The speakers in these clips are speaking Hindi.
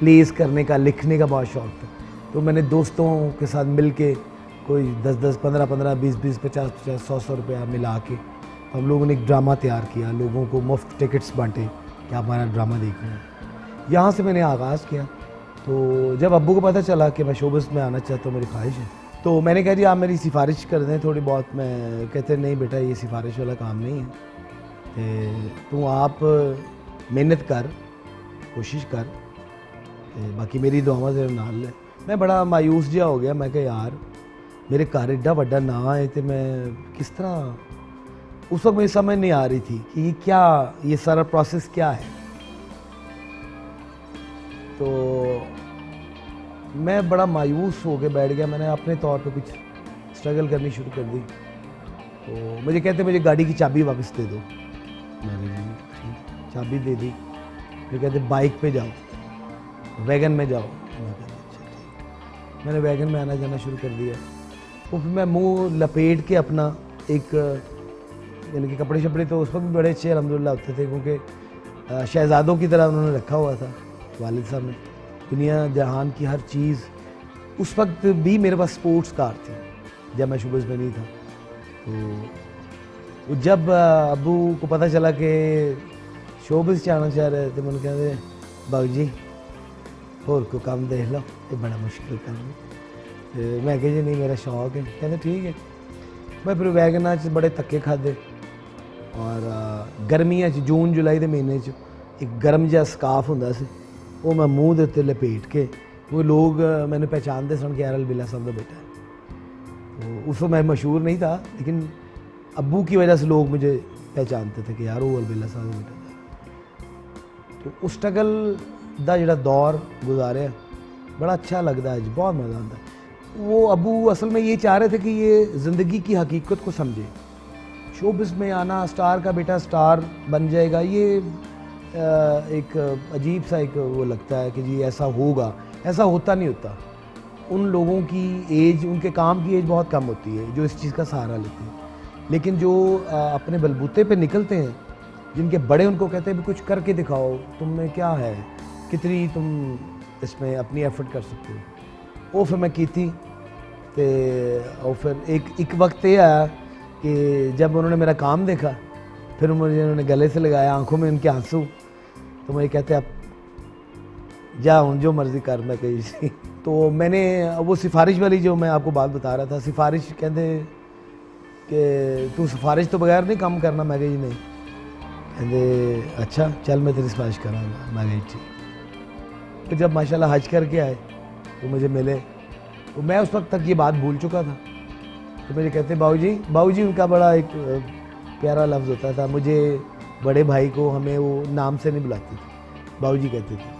प्लेस करने का, लिखने का बहुत शौक़ था। तो मैंने दोस्तों के साथ मिल के कोई 10-10, 15-15, 20-20, 50-50, 100-100 रुपया मिला के तो हम लोगों ने एक ड्रामा तैयार किया, लोगों को मुफ्त टिकट्स बांटे कि आप हमारा ड्रामा देखना। यहाँ से मैंने आगाज़ किया। तो जब अब्बू को पता चला कि मैं शोबिज़ में आना चाहता हूँ, मेरी ख्वाहिश है, तो मैंने कहा जी आप मेरी सिफारिश कर दें थोड़ी बहुत। मैं कहते नहीं बेटा ये सिफारिश वाला काम नहीं है, तू आप मेहनत कर, कोशिश कर, बाकी मेरी दुआवां तेरे नाल है। मैं बड़ा मायूस जिहा हो गया। मैं कहा यार मेरे घर एड्डा वड्डा ना है तो मैं किस तरह, उस वक्त मुझे समझ नहीं आ रही थी कि ये क्या, ये सारा प्रोसेस क्या है। तो मैं बड़ा मायूस हो के बैठ गया। मैंने अपने तौर पे कुछ स्ट्रगल करनी शुरू कर दी। तो मुझे कहते मुझे गाड़ी की चाबी वापस दे दो। मैंने ठीक चाबी दे दी। फिर कहते बाइक पे जाओ, वैगन में जाओ। अच्छा ठीक। मैंने वैगन में आना जाना शुरू कर दिया। तो फिर मैं मुंह लपेट के अपना एक, यानी कि कपड़े शपड़े तो उस वक्त भी बड़े अच्छे अल्हम्दुलिल्लाह होते थे, क्योंकि शहज़ादों की तरह उन्होंने रखा हुआ था वालिद साहब ने। दुनिया जहान की हर चीज़। उस वक्त भी मेरे पास स्पोर्ट्स कार थी जब मैं शोबिज़ में नहीं था। तो जब अबू को पता चला कि शोबिज़ च आना चाह रहे थे, मैंने कहते बाबू जी होर को काम देख लो, ये बड़ा मुश्किल काम है। मैं कहा जी नहीं मेरा शौक है। कहते ठीक है। मैं फिर वैगना च बड़े धक्के खाधे और गर्मियां च जून जुलाई के महीने च एक गर्म जिहा स्काफ हुंदा सी, वो मैं मूँह के उत्ते लपेट के, वो लोग मैंने पहचानते सन कि यार अलबिला साहब का बेटा है। तो उस वक्त मैं मशहूर नहीं था, लेकिन अब्बू की वजह से लोग मुझे पहचानते थे कि यार वो अलबिला साहब का बेटा था। तो उस स्ट्रगल का जिहड़ा दौर गुजारे बड़ा अच्छा लगता है, बहुत मज़ा आता है। वो अब्बू असल में ये चाह रहे थे कि ये ज़िंदगी की हकीकत को समझे। शोबिज़ में आना, स्टार का बेटा स्टार बन जाएगा, ये एक अजीब सा एक वो लगता है कि जी ऐसा होगा। ऐसा होता नहीं होता। उन लोगों की एज, उनके काम की एज बहुत कम होती है जो इस चीज़ का सहारा लेते हैं। लेकिन जो अपने बलबूते पे निकलते हैं, जिनके बड़े उनको कहते हैं भी कुछ करके दिखाओ, तुम में क्या है, कितनी तुम इसमें अपनी एफर्ट कर सकते हो। वो फिर मैं की थी। और फिर एक वक्त ये आया कि जब उन्होंने मेरा काम देखा, फिर मुझे उन्होंने गले से लगाया, आंखों में उनके आंसू। तो मुझे कहते आप जा हूँ जो मर्ज़ी कर। मैं कही सी। तो मैंने वो सिफारिश वाली जो मैं आपको बात बता रहा था, सिफारिश कहते कि तू सिफारिश तो बगैर नहीं काम करना। मैं कही नहीं। कहते अच्छा चल मैं तेरी सिफारिश कराँगा। मैं कही ठीक। तो जब माशाल्लाह हज करके आए तो मुझे मिले, तो मैं उस वक्त तक ये बात भूल चुका था। तो मुझे कहते बाबूजी उनका बड़ा एक प्यारा लफ्ज़ होता था। मुझे बड़े भाई को हमें वो नाम से नहीं बुलाते थे, बाबूजी कहते थे।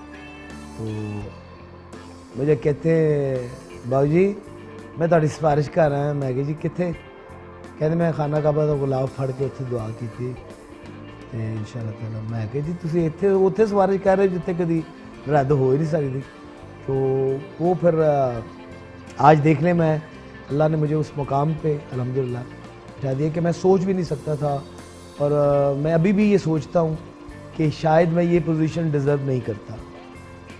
तो मुझे कहते बाबूजी मैं तुहाडी सिफारिश कर रहा हूँ। मैं कहा जी कित्थे? कहते मैं खाना काबा दा गुलाब फड़ के उत्थे दुआ की थी इंशाअल्लाह ताला। मैं कहा जी तुसीं इत्थे उत्थे सिफारिश कर रहे हो जित्थे कदी रद्द हो ही नहीं सकती। तो वो फिर आज देख लें, मैं अल्लाह ने मुझे उस मुकाम पे अल्हम्दुलिल्लाह बिठा दिया कि मैं सोच भी नहीं सकता था। और मैं अभी भी ये सोचता हूँ कि शायद मैं ये पोजीशन डिज़र्व नहीं करता,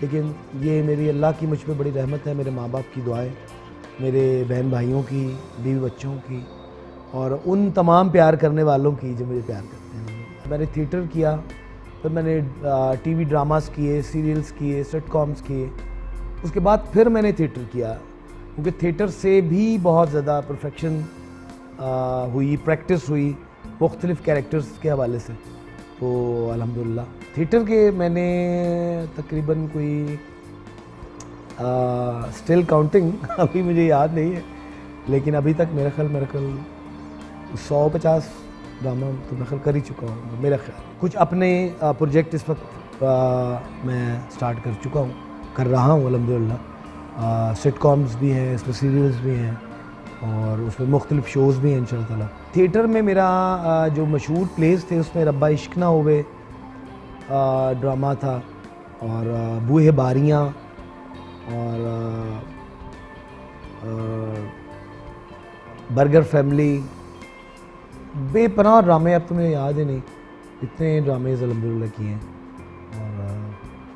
लेकिन ये मेरी अल्लाह की मुझ पे बड़ी रहमत है, मेरे माँ बाप की दुआएं, मेरे बहन भाइयों की, बीवी बच्चों की, और उन तमाम प्यार करने वालों की जो मुझे प्यार करते हैं। मैंने थिएटर किया, फिर मैंने टीवी ड्रामास किए, सीरियल्स किए, सिटकॉम्स किए। उसके बाद फिर मैंने थिएटर किया, क्योंकि थिएटर से भी बहुत ज़्यादा परफेक्शन हुई, प्रैक्टिस हुई मुख्तलिफ़ कैरेक्टर्स के हवाले से। तो अल्हम्दुलिल्लाह थिएटर के मैंने तकरीबन कोई स्टिल काउंटिंग अभी मुझे याद नहीं है, लेकिन अभी तक मेरा ख्याल 150 ड्रामा तो मैं कर ही चुका हूँ मेरा ख्याल। कुछ अपने प्रोजेक्ट इस वक्त मैं स्टार्ट कर चुका हूँ, कर रहा हूँ अल्हम्दुलिल्लाह। सिटकॉम्स भी हैं, इसमें सीरियल्स भी हैं, और उसमें मुख्तलिफ़ शोज़ भी हैं इंशाअल्लाह ताला। थिएटर में मेरा जो मशहूर प्लेस थे उसमें रब्बा इश्क ना होवे ड्रामा था, और बूहे बारियाँ, और बर्गर फैमिली, बेपनाह ड्रामे, अब तो मुझे याद ही नहीं, इतने ड्रामे अल्हम्दुलिल्लाह किए हैं। और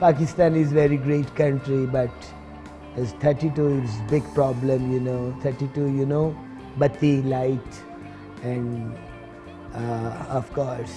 Pakistan is very great country, but as 32 is big problem, 32, batti, light, and of course.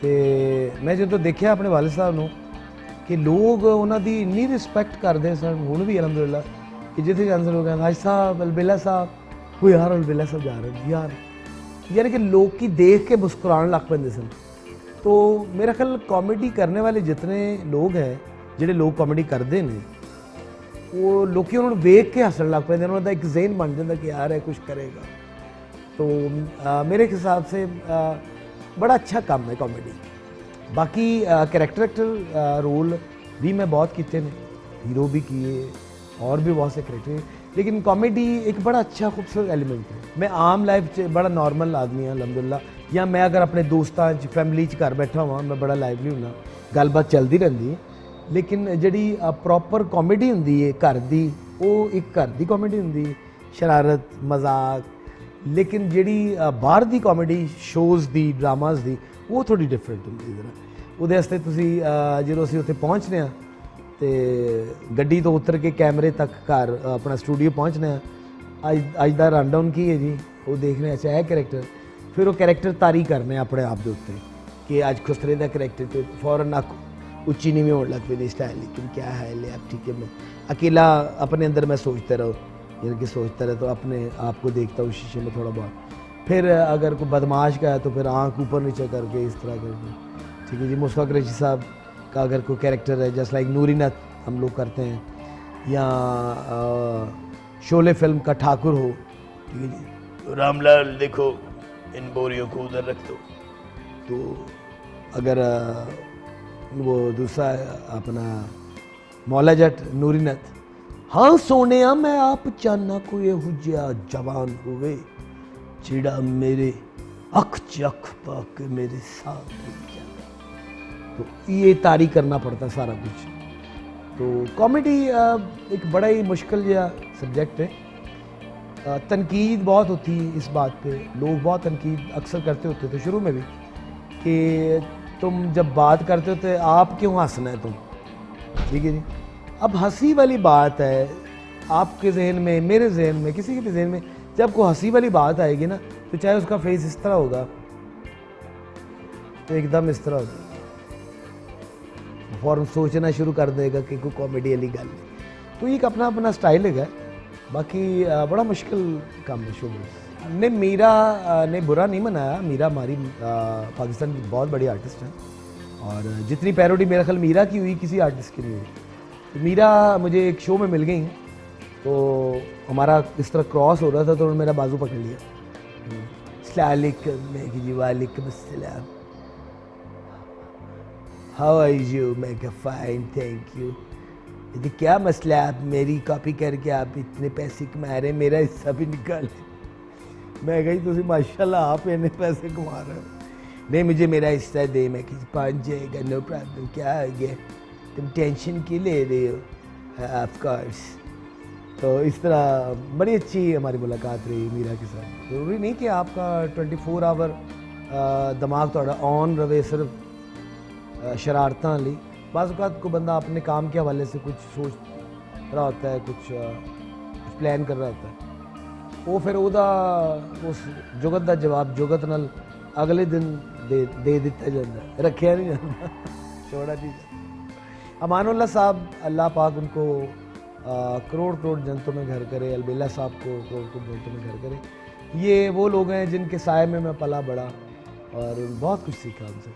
ਤੇ ਮੈਂ ਜਦੋਂ ਦੇਖਿਆ ਆਪਣੇ ਵਾਲਿਦ ਸਾਹਿਬ ਨੂੰ ਕਿ ਲੋਕ ਉਹਨਾਂ ਦੀ ਇੰਨੀ ਰਿਸਪੈਕਟ ਕਰਦੇ ਸਨ, ਹੁਣ ਵੀ ਅਲਹਮਦੁਲਿਲਾ, ਕਿ ਜਿੱਥੇ ਜਾਂਦੇ ਲੋਕ ਕਹਿੰਦੇ ਹਾਜੀ ਸਾਹਿਬ, ਅਲਬੇਲਾ ਸਾਹਿਬ, ਉਹ ਯਾਰ ਅਲਬੇਲਾ ਸਾਹਿਬ ਜਾ ਰਹੇ ਨੇ ਯਾਰ, यानी कि लोग की देख के मुस्कुराने लग पेंदे सन. तो मेरा ख्याल कॉमेडी करने वाले जितने लोग हैं, जिहड़े लोग कॉमेडी करते हैं, ਉਹ ਲੋਕੀ ਉਹਨਾਂ ਨੂੰ ਵੇਖ ਕੇ ਹੱਸਣ ਲੱਗ ਪੈਂਦੇ, ਉਹਨਾਂ ਦਾ ਇੱਕ ਜ਼ਹਿਨ ਬਣ ਜਾਂਦਾ ਕਿ ਯਾਰ ਇਹ ਕੁਝ ਕਰੇਗਾ। तो मेरे हिसाब से बड़ा अच्छा काम है कॉमेडी। बाकी कैरेक्टर रोल भी मैं बहुत किए ने, हीरो भी किए और भी बहुत से कैरेक्टर, लेकिन कॉमेडी एक बड़ा अच्छा खूबसूरत एलिमेंट है। मैं आम लाइफ च बड़ा नॉर्मल आदमी हाँ अलहमदुलिल्लाह, या मैं अगर अपने दोस्तों फैमिली च घर बैठा हुआ मैं बड़ा लाइवली हूँ, गलबात चलती रहती है। लेकिन जी प्रॉपर कॉमेडी होंगी है घर की, वो एक घर की कॉमेडी होंगी, शरारत मजाक। लेकिन जी बाहर की कॉमेडी शोज़ की ड्रामाज की वो थोड़ी डिफरेंट होंगी। जरा ਉਹਦੇ ਵਾਸਤੇ ਤੁਸੀਂ ਜਦੋਂ ਅਸੀਂ ਉੱਥੇ ਪਹੁੰਚਦੇ ਹਾਂ ਤੇ ਗੱਡੀ ਤੋਂ ਉਤਰ ਕੇ ਕੈਮਰੇ ਤੱਕ ਘਰ ਆਪਣਾ ਸਟੂਡੀਓ ਪਹੁੰਚਦੇ ਹਾਂ, ਅੱਜ ਦਾ ਰਨਡਾਊਨ ਕੀ ਹੈ ਜੀ, ਉਹ ਦੇਖਣੇ ਅੱਛਾ ਇਹ ਕਰੈਕਟਰ, ਫਿਰ ਉਹ ਕਰੈਕਟਰ ਤਾਰੀ ਕਰਨੇ ਆਪਣੇ ਆਪ ਦੇ ਉੱਤੇ ਕਿ ਅੱਜ ਖੁਸਰੇ ਦਾ ਕਰੈਕਟਰ ਤੇ ਫੌਰਨ ਅੱਖ ਉੱਚੀ ਨੀਵੀਂ ਹੋਣ ਲੱਗ ਪਈ स्टाइल, लेकिन क्या है ले आप ठीक है। मैं अकेला अपने अंदर मैं सोचते रहो, यानी कि सोचता रहे तो अपने आप को देखता हूँ शीशे में थोड़ा बहुत। फिर अगर कोई बदमाश का है तो फिर आँख ऊपर नीचे करके इस तरह करके, ठीक है जी। मुस्तफा कुरैशी साहब का अगर कोई कैरेक्टर है जस्ट लाइक नूरी नथ हम लोग करते हैं, या शोले फिल्म का ठाकुर हो, ठीक है जी, तो रामलाल देखो इन बोरियों को उधर रख दो। तो अगर वो दूसरा अपना मौला जट नूरी नथ, हाँ सोने मैं आप चाहना कोई एहो जिहा जवान होवे जिहड़ा मेरे अख चख पा के मेरे साथ जाए, तो ये तारी करना पड़ता सारा कुछ। तो कॉमेडी एक बड़ा ही मुश्किल या सब्जेक्ट है। तनकीद बहुत होती है इस बात पे, लोग बहुत तनकीद अक्सर करते होते थे शुरू में भी कि तुम जब बात करते हो तो आप क्यों हंसना है तुम, ठीक है जी। अब हंसी वाली बात है आपके जहन में, मेरे जहन में, किसी के भी जहन में, जब कोई हंसी वाली बात आएगी ना तो चाहे उसका फेस इस तरह होगा तो एकदम इस तरह होगा, फ़ौरन सोचना शुरू कर देगा कि कोई कॉमेडी वाली गल नहीं। तो एक अपना अपना स्टाइल है। बाकी बड़ा मुश्किल काम है शोबिज़ ने। मीरा ने बुरा नहीं मनाया, मीरा हमारी पाकिस्तान की बहुत बड़ी आर्टिस्ट है, और जितनी पैरोडी मेरा ख्याल मीरा की हुई किसी आर्टिस्ट की नहीं हुई। तो मीरा मुझे एक शो में मिल गई, तो हमारा इस तरह क्रॉस हो रहा था तो उन्होंने मेरा बाजू पकड़ लिया, अस्सलामुअलैकुम, मैं कि जी वालेकुम अस्सलाम, हाउ आर यू, मैं कहा फाइन थैंक यू। यदि क्या मसला है, आप मेरी कॉपी करके आप इतने पैसे कमा रहे हैं, मेरा हिस्सा भी निकाल। मैं कही तुम माशाल्लाह आप इतने पैसे कमा रहे हो, नहीं मुझे मेरा हिस्सा दे। मैं कि पहुँच जाएगा, नो प्रॉब्लम, क्या आ गया, तुम टेंशन क्यों ले रहे हो, ऑफ कोर्स। तो इस तरह बड़ी अच्छी हमारी मुलाकात रही मीरा के साथ। ज़रूरी नहीं कि आपका 24 आवर दिमाग थोड़ा ऑन रहे सिर्फ शरारत ली। बाज़ औक़ात को बंदा अपने काम के हवाले से कुछ सोच रहा होता है, कुछ प्लान कर रहा होता है, वो फिर उदा उस जुगत का जवाब जुगत नाल अगले दिन दे दिता जाता है, रखा नहीं जाता, छोड़ा नहीं जाता। अमानुल्लाह साहब अल्लाह पाक उनको करोड़ करोड़ जनतों में घर करे, अलबेला साहब को करोड़ करोड़ जनतों में घर करे। ये वो लोग हैं जिनके साए में मैं पला बड़ा और बहुत कुछ सीखा उनसे।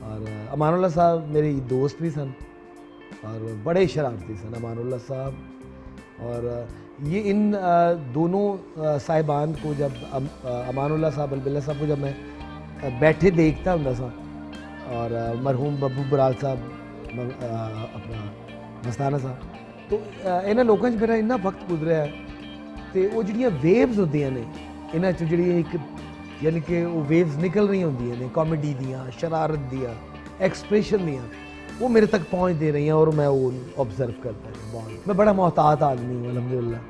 और अमानुल्लाह साहब मेरे दोस्त भी सन और बड़े शरारती सन अमानुल्लाह साहब। और ये इन दोनों साहिबान को जब अमानुल्लाह साहब अलबेला साहब को जब मैं बैठे देखता हूँ सा, और मरहूम बब्बू बराल साहब अपना मस्ताना साहब, तो इन्होंने लोगों च मेरा इन्ना वक्त गुजरिया तो वो जिहड़ियां वेव्स होंदियां ने इन्हां च जिहड़ी एक यानी कि वो वेव्स निकल रही होंदियां ने कॉमेडी दियां, शरारत दियां, एक्सप्रेशन दियां, वो मेरे तक पहुँच दे रही हैं और मैं वो ऑब्ज़र्व करता हूँ बहुत। मैं बड़ा मोहतात आदमी हूँ अल्हम्दुलिल्लाह,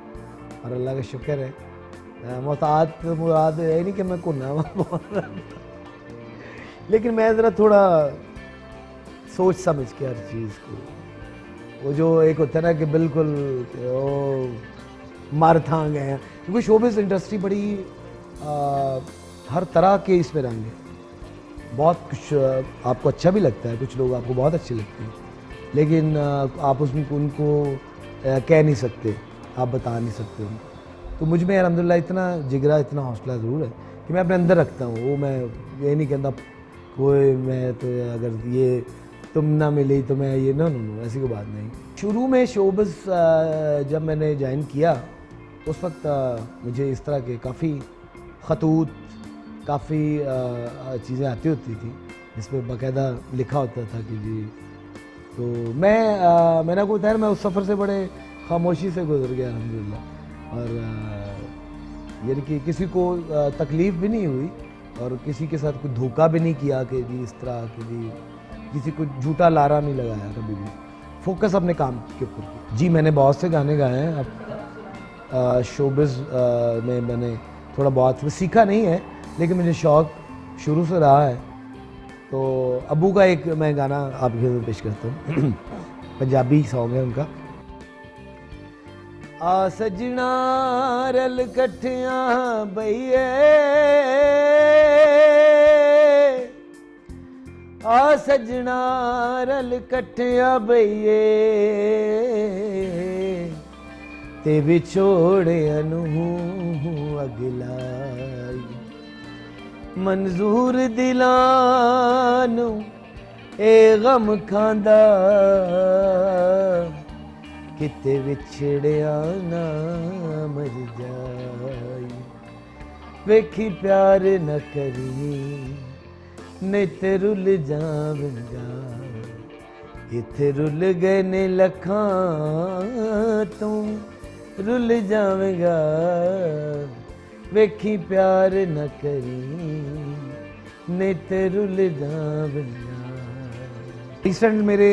और अल्लाह का शुक्र है। मोहतात मुराद है नहीं कि मैं कुन्ना हुआ लेकिन मैं ज़रा थोड़ा सोच समझ के हर चीज़ को, वो जो एक होता है ना कि बिल्कुल मार थांग है, क्योंकि शोबिज़ इंडस्ट्री बड़ी हर तरह के इसमें रंग है। बहुत कुछ आपको अच्छा भी लगता है, कुछ लोग आपको बहुत अच्छे लगते हैं, लेकिन आप उनको कह नहीं सकते, आप बता नहीं सकते उनको। तो मुझ में अल्हम्दुलिल्लाह इतना जिगरा, इतना हौसला ज़रूर है कि मैं अपने अंदर रखता हूँ। वो मैं ये नहीं कहता कोई, मैं तो अगर ये तुम ना मिली तो मैं ये नो नो नो ऐसी कोई बात नहीं। शुरू में शोबिज़ जब मैंने ज्वाइन किया उस वक्त मुझे इस तरह के काफ़ी खतूत, काफ़ी चीज़ें आती होती थी जिस पर बाकायदा लिखा होता था कि जी, तो मैंने आपको बताया मैं उस सफ़र से बड़े खामोशी से गुजर गया अल्हम्दुलिल्लाह। और यानी कि किसी को तकलीफ़ भी नहीं हुई और किसी के साथ कोई धोखा भी नहीं किया कि जी इस तरह कि जी किसी को झूठा लारा नहीं लगाया कभी भी, फोकस अपने काम के ऊपर किया। जी मैंने बहुत से गाने गाए हैं। अब शोबिज़ में मैंने थोड़ा बहुत सीखा नहीं है लेकिन मुझे शौक़ शुरू से रहा है। तो अबू का एक मैं गाना आपके लिए पेश करता हूँ पंजाबी सॉन्ग है उनका। आ सजना रल कट्ठियां बइए, आ सजना रल कट्ठियां बइए, ते विछोड़िया नूं अगलाई, मंजूर दिलां नूं ए गम खांदा, किते विछड़िया ना मर जाई, वेखी प्यार न करी नहीं ते रुल जावंगा, इथे रुल गए ने लखां तू रुल जावेगा, वेखी प्यार न करी नहीं ते रुल जावेगा। रिसेंट मेरे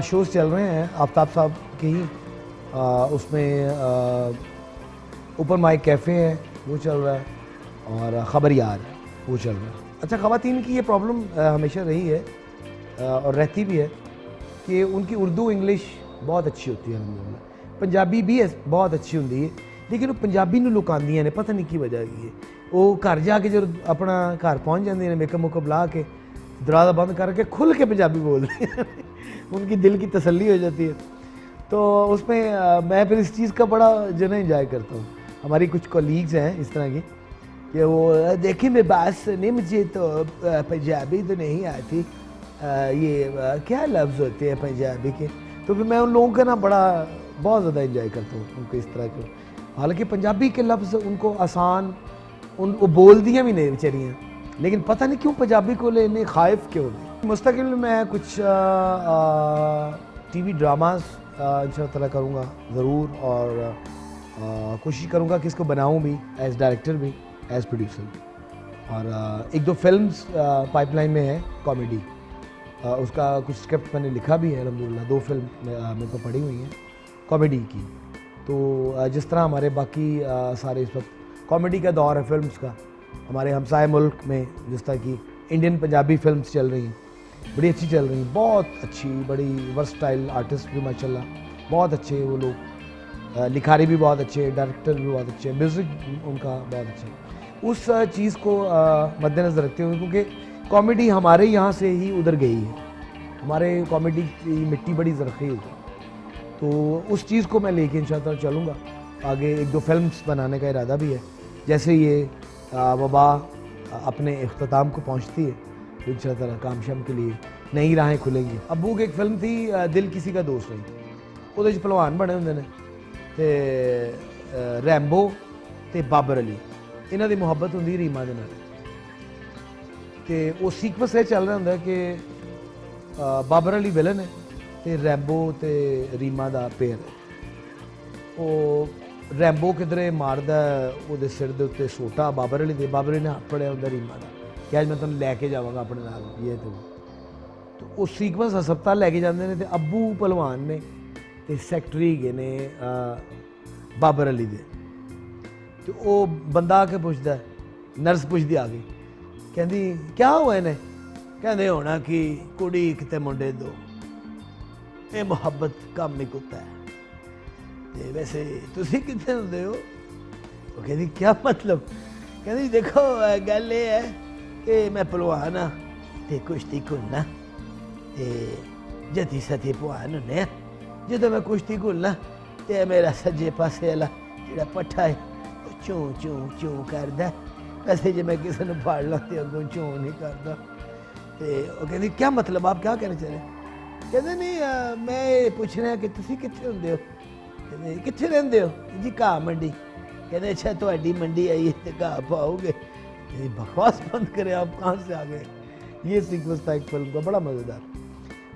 शोज़ चल रहे हैं आफ्ताब साहब के ही, उसमें ओपन माइक कैफ़े है वो चल रहा है और ख़बर यार वो चल रहा है। अच्छा, ख़वातीन की ये प्रॉब्लम हमेशा रही है और रहती भी है कि उनकी उर्दू इंग्लिश बहुत अच्छी होती है अल्हम्दुलिल्लाह, पंजाबी भी बहुत अच्छी होती है लेकिन वो पंजाबी नूं लुकांदियां ने, पता नहीं की वजह की है। वो घर जाके जो अपना घर पहुँच जाती हैं मेकअप मुकअप ला के दरवाज़ा बंद करके खुल के पंजाबी बोलती हैं उनकी दिल की तसल्ली हो जाती है। तो उसमें मैं फिर इस चीज़ का बड़ा जो है इंजॉय करता हूँ। हमारी कुछ कोलीग्स हैं इस तरह की कि वो देखिए मैं बात सुनी, मुझे तो पंजाबी तो नहीं आती, ये क्या लफ्ज़ होते हैं पंजाबी के। तो फिर मैं उन लोगों का ना बहुत ज़्यादा इंजॉय करता हूँ उनको इस तरह के। हालांकि पंजाबी के लफ्ज़ उनको आसान वो बोल दिए भी नहीं बेचारियाँ, लेकिन पता नहीं क्यों पंजाबी को लेने खाइफ क्यों नहीं। मुस्तकिल में मैं कुछ टीवी ड्रामास इंशाअल्लाह करूँगा ज़रूर और कोशिश करूँगा कि इसको बनाऊँ भी एज़ डायरेक्टर भी एज़ प्रोड्यूसर भी। और एक दो फिल्म्स पाइपलाइन में है कॉमेडी, उसका कुछ स्क्रिप्ट मैंने लिखा भी है अल्हम्दुलिल्लाह। 2 फिल्म मेरे को पड़ी हुई हैं कॉमेडी की। तो जिस तरह हमारे बाकी सारे इस वक्त कॉमेडी का दौर है फिल्म्स का, हमारे हमसाए मुल्क में जिस तरह की इंडियन पंजाबी फिल्म्स चल रही हैं, बड़ी अच्छी चल रही हैं, बहुत अच्छी, बड़ी वर्सटाइल आर्टिस्ट भी माशाल्लाह बहुत अच्छे वो लोग, लिखारी भी बहुत अच्छे, डायरेक्टर भी बहुत अच्छे, म्यूज़िक उनका बहुत अच्छा। उस चीज़ को मद्देनज़र रखते हुए, क्योंकि कॉमेडी हमारे यहाँ से ही उधर गई है, हमारे कॉमेडी की मिट्टी बड़ी ज़रख़ीज़ है, तो उस चीज़ को मैं लेके इंशाअल्लाह चलूँगा आगे। 1-2 फिल्म्स बनाने का इरादा भी है। जैसे ये वबा अपने इख्तिताम को पहुँचती है तो इंशाअल्लाह काम शाम के लिए नई राहें खुलेंगी। अब्बू की एक फिल्म थी दिल किसी का दोस्त नहीं, ਉਹਦੇ 'ਚ ਪਹਿਲਵਾਨ बने ਹੁੰਦੇ ਨੇ ਤੇ ਰੈਂਬੋ ਤੇ ਬਾਬਰ ਅਲੀ, ਇਹਨਾਂ ਦੀ ਮੁਹੱਬਤ ਹੁੰਦੀ ਰੀਮਾ ਦੇ ਨਾਲ, ਤੇ ਉਹ ਸੀਕਵੈਂਸ ਇਹ ਚੱਲ ਰਿਹਾ ਹੁੰਦਾ ਕਿ ਬਾਬਰ ਅਲੀ ਵਿਲਨ ਹੈ ਤੇ ਰੈਂਬੋ ਤੇ ਰੀਮਾ ਦਾ ਪੇਅਰ ਹੈ। ਉਹ ਰੈਂਬੋ ਕਿਧਰੇ ਮਾਰਦਾ ਉਹਦੇ ਸਿਰ ਦੇ ਉੱਤੇ ਸੋਟਾ ਬਾਬਰ ਅਲੀ ਦੇ, ਬਾਬਰ ਅਲੀ ਨੇ ਹੱਥ ਫੜਿਆ ਹੁੰਦਾ ਰੀਮਾ ਦਾ ਕਿ ਅੱਜ ਮੈਂ ਤੁਹਾਨੂੰ ਲੈ ਕੇ ਜਾਵਾਂਗਾ ਆਪਣੇ ਨਾਲ, ਇਹ ਤੇ ਉਹ ਸੀਕਵੈਂਸ ਹਸਪਤਾਲ ਲੈ ਕੇ ਜਾਂਦੇ ਨੇ ਤੇ ਅੱਬੂ ਪਹਿਲਵਾਨ ਨੇ ਤੇ ਸੈਕਟਰੀ ਹੈਗੇ ਨੇ ਬਾਬਰ ਅਲੀ ਦੇ, ਤੇ ਉਹ ਬੰਦਾ ਆ ਕੇ ਪੁੱਛਦਾ, ਨਰਸ ਪੁੱਛਦੀ ਆ ਗਈ, ਕਹਿੰਦੀ ਕਿਆ ਹੋਇਆ ਇਹਨੇ, ਕਹਿੰਦੇ ਹੋਣਾ ਕਿ ਕੁੜੀ ਇੱਕ ਤੇ ਮੁੰਡੇ ਦੋ, ਇਹ ਮੁਹੱਬਤ ਕੰਮ ਨਹੀਂ ਕੁੱਤਾ ਹੈ, ਤੇ ਵੈਸੇ ਤੁਸੀਂ ਕਿੱਥੇ ਹੁੰਦੇ ਹੋ। ਉਹ ਕਹਿੰਦੀ ਕਿਆ ਮਤਲਬ, ਕਹਿੰਦੀ ਦੇਖੋ ਗੱਲ ਇਹ ਹੈ ਕਿ ਮੈਂ ਪਹਿਲਵਾਨ ਹਾਂ ਤੇ ਕੁਸ਼ਤੀ ਘੁਲਣਾ, ਤੇ ਜਤੀ ਸਤੀ ਭਲਵਾਨ ਹੁੰਦੇ ਆ, ਜਦੋਂ ਮੈਂ ਕੁਸ਼ਤੀ ਘੁਲਣਾ ਤੇ ਮੇਰਾ ਸੱਜੇ ਪਾਸੇ ਵਾਲਾ ਜਿਹੜਾ ਪੱਠਾ ਹੈ ਉਹ ਚੂੰ ਚੂੰ ਚੂੰ ਕਰਦਾ, ਵੈਸੇ ਜੇ ਮੈਂ ਕਿਸੇ ਨੂੰ ਫੜ ਲਾਂ ਤੇ ਅੱਗੋਂ ਚੂੰ ਨਹੀਂ ਕਰਦਾ। ਤੇ ਉਹ ਕਹਿੰਦੀ ਕਿਆ ਮਤਲਬ, ਆਪ ਕਿਆ ਕਹਿਣਾ ਚਾਹ ਰਹੇ। ਕਹਿੰਦੇ ਨਹੀਂ ਮੈਂ ਇਹ ਪੁੱਛ ਰਿਹਾ ਕਿ ਤੁਸੀਂ ਕਿੱਥੇ ਹੁੰਦੇ ਹੋ, ਕਹਿੰਦੇ ਕਿੱਥੇ ਰਹਿੰਦੇ ਹੋ ਜੀ, ਘਾਹ ਮੰਡੀ, कहते अच्छा ਤੁਹਾਡੀ मंडी आई है तो घाह पाओगे, ये बकवास बंद करें आप कहाँ से आ गए। ये सीक्वेंस था एक फिल्म का बड़ा मज़ेदार।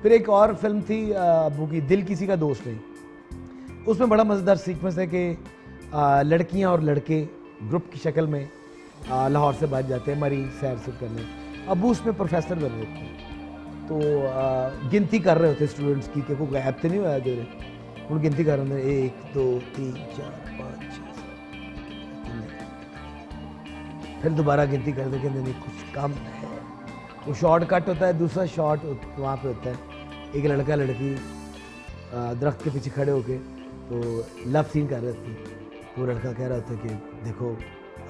फिर एक और फिल्म थी अब्बू की, दिल किसी का दोस्त नहीं, उसमें बड़ा मज़ेदार सीक्वेंस है कि लड़कियां और लड़के ग्रुप की शक्ल में लाहौर से बाहर जाते हैं मरीन सैर से करने, अब्बू उसमें प्रोफेसर बन रहे थे, तो गिनती कर रहे होते स्टूडेंट्स की कि कोई गायब तो नहीं हुआ जो उन गिनती कर रहे हैं 1 2 3 4 5 6 फिर दोबारा गिनती करते कहते नहीं कुछ कम है, वो शॉर्ट कट होता है, दूसरा शॉट वहाँ पे होता है, एक लड़का लड़की दरख्त के पीछे खड़े होके तो लव सीन कर रहे थे, तो वो लड़का कह रहा होता है कि देखो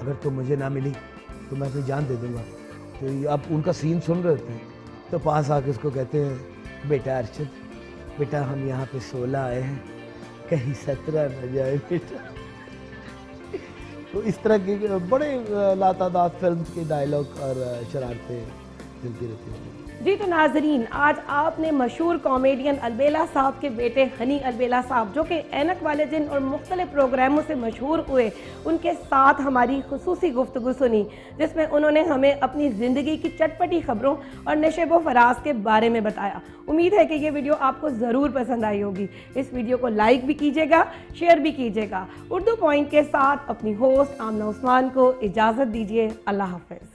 अगर तुम मुझे ना मिली तो मैं अपनी जान दे दूँगा, तो अब उनका सीन सुन रहे होते हैं, तो पास आके उसको कहते हैं बेटा अरशद, बेटा हम यहाँ पे 16 आए हैं, कहीं 17 न जाए बेटा। तो इस तरह के बड़े लातादाद फिल्म के डायलॉग और शरारतें चलती रहती हैं। जी तो नाजरीन, आज आपने मशहूर कॉमेडियन अलबेला साहब के बेटे हनी अलबेला साहब, जो कि ऐनक वाले दिन और मुख्तलिफ प्रोग्रामों से मशहूर हुए, उनके साथ हमारी खुसूसी गुफ्तगू सुनी, जिसमें उन्होंने हमें अपनी ज़िंदगी की चटपटी खबरों और नशे व फराज के बारे में बताया। उम्मीद है कि ये वीडियो आपको ज़रूर पसंद आई होगी। इस वीडियो को लाइक भी कीजिएगा, शेयर भी कीजिएगा। उर्दू पॉइंट के साथ अपनी होस्ट आमना उस्मान को इजाज़त दीजिए। अल्लाह हाफ़िज़।